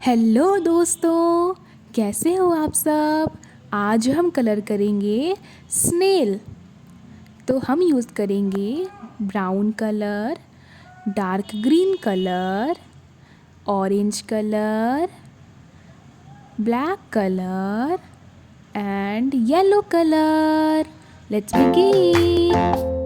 Hello दोस्तों, कैसे हो आप सब। आज हम कलर करेंगे स्नेल। तो हम यूज़ करेंगे brown colour, dark green colour, orange colour, black colour and yellow colour. Let's begin.